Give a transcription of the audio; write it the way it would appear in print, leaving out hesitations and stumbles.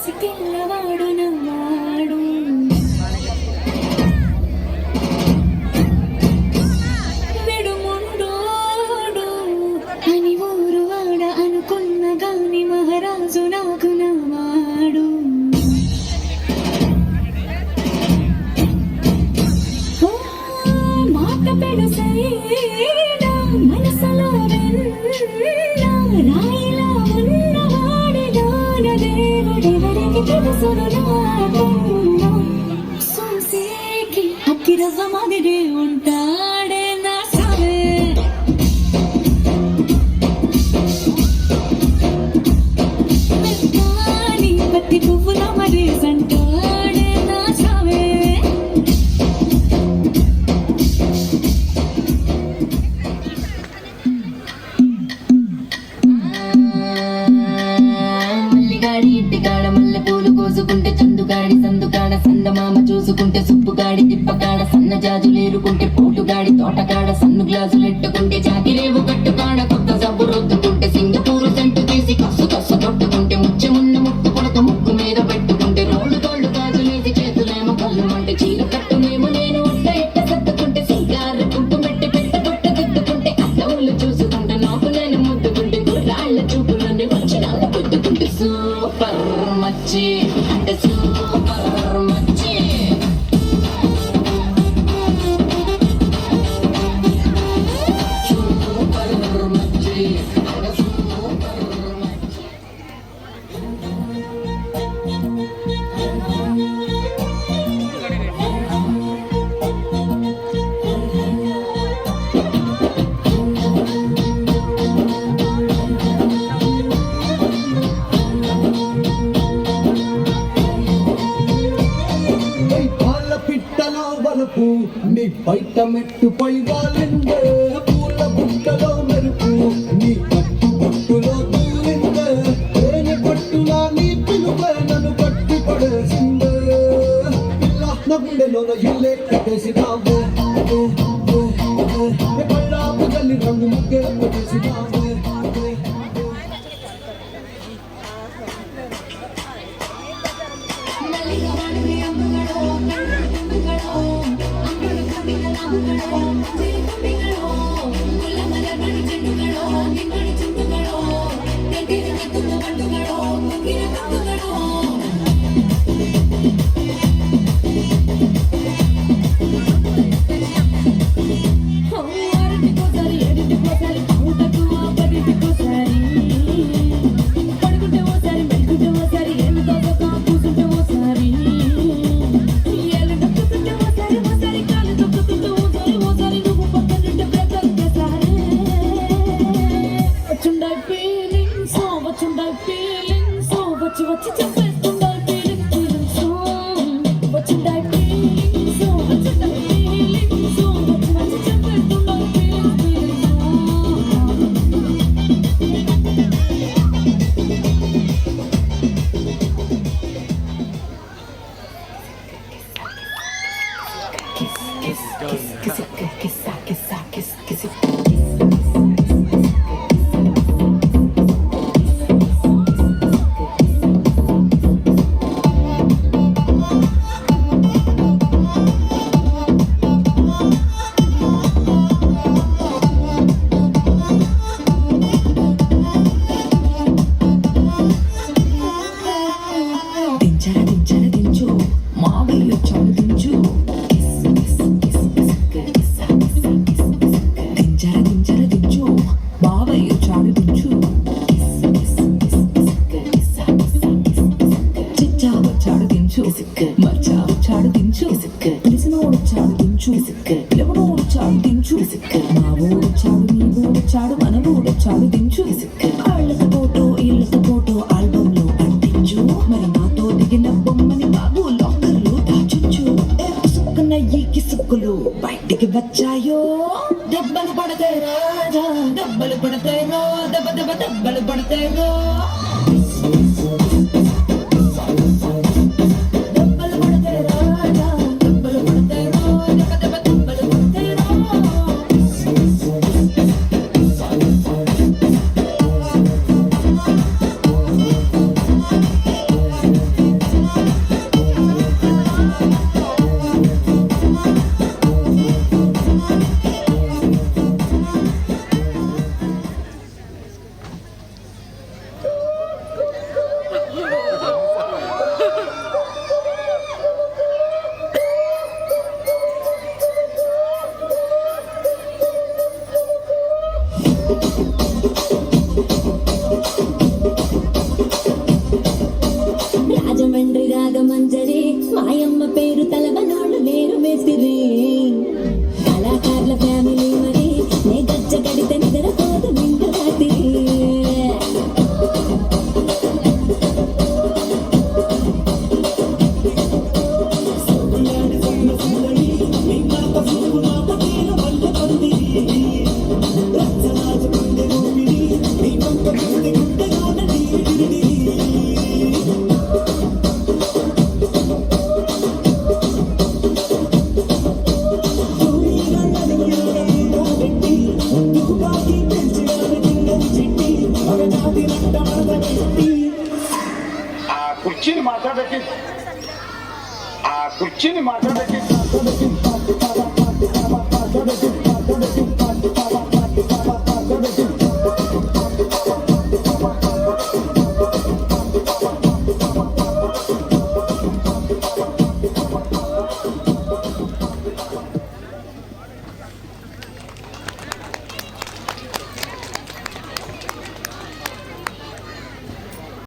పసిపిల్లవాడు నవ్వాడు. విడుముండోడు అని ఊరు వాడ అనుకున్న గాని మహారాజు నాకు నవ్వాడు. మాట పెడసైనా మనసులో వెన్నా రాయిలా ఉన్నవాడిలోన దేవుడెవరికి తెలుసును నాకున్నా. సోసేకి అక్కిరవ్వ మాదిరి ఉంటాడే నా సావే. మెత్తాని పత్తి పువ్వుల మరి సంటాడే నా సావే. ఇంటికాడ మల్లె పూలు కోసుకుంటే చందుగాడి సందుకాడ సందమామ చూసుకుంటే సుప్పుగాడి తిప్పకాడ సన్న జాజులేరుకుంటే పోటుగాడి తోటకాడ సన్ను గ్లాసులు ఎట్టుకుంటే జాతిరేవు కట్టుకాడ కొత్త సబ్బు రొద్దుకుంటే సింగపూరు సెంటు తీసి కస్సు కస్సు కొట్టుకుంటే ముచ్చెమున్న ముక్కు కొడక ముక్కు మీద పెట్టుకుంటే రోడ్డు తోళ్ళు గాజులేసి చేతులేమో కళ్ళు మంటే చీర కట్టునేమో నేను ఒట్ట ఎట్ట సత్తుకుంటే సింగారు కుంటు పెట్టి పెట్ట కొట్ట దిద్దుకుంటే అద్దవులు చూసుకుంటే నాకు నేను ముద్దుకుంటే గుర్రాళ్ళ చూపులన్నీ వచ్చినాక గుద్దుకుంటే సూపర్ మచ్చి అంటే సూపర్ మచ్చి. సూపర్ మచ్చి అంటే సూపర్ మచ్చి. పాల పిట్టలో వలుపు నీ బయట మెట్టుపై వాలిందే. పూల బుట్టలో మెరుపు నీ కట్టు బొట్టులో దూరిందే. తేనె పట్టులా నీ పిలుపే నన్ను పట్టి పడేసిందే. పిల్ల నా గుండెలోన ఇల్లే కట్టేసినావే. పళ్ళాపు జల్లి రంగు ముగ్గే పెట్టేసినావే. వచ్చి చెప్పేస్తుండే ఫీలింగ్స్ వచ్చిండే ఫీలింగ్స్ వచ్చిండే ఫీలింగ్స్ వచ్చి చెప్పేస్తుండే feelings. Kiss, kiss, kiss, kiss, kiss, kiss, kiss. చాడు దించు తెలిసినోడు చాడు దించు పిలవనోడు చాడు దించు మా ఊడు చాడు మీ ఊడు చాడు మన ఊడు చాడు దించు కాళ్ళకు ఫోటో ఇళ్ళకు ఫోటో ఆల్బమ్ లో అంటించు మరి నాతో దిగిన బొమ్మని బాబు లాకర్లు దాచుంచు సుక్కన ఈ కిసుక్కులు బయటికి వచ్చాయో దెబ్బలు పడతాయి రాజా దెబ్బలు పడతాయి రో దెబ్బ దెబ్బ దెబ్బలు పడతాయి రో రాజమండ్రి రాగమంజరి మాయమ్మ పేరు తలవనోళ్ళు వేరు మేస్తిరి కళాకారుల ఫ్యామిలీ మరి నే గజ్జ కడితే నిద్రపోదు నిండు రాత్రి కుర్చీని మాట్లాడబెట్టి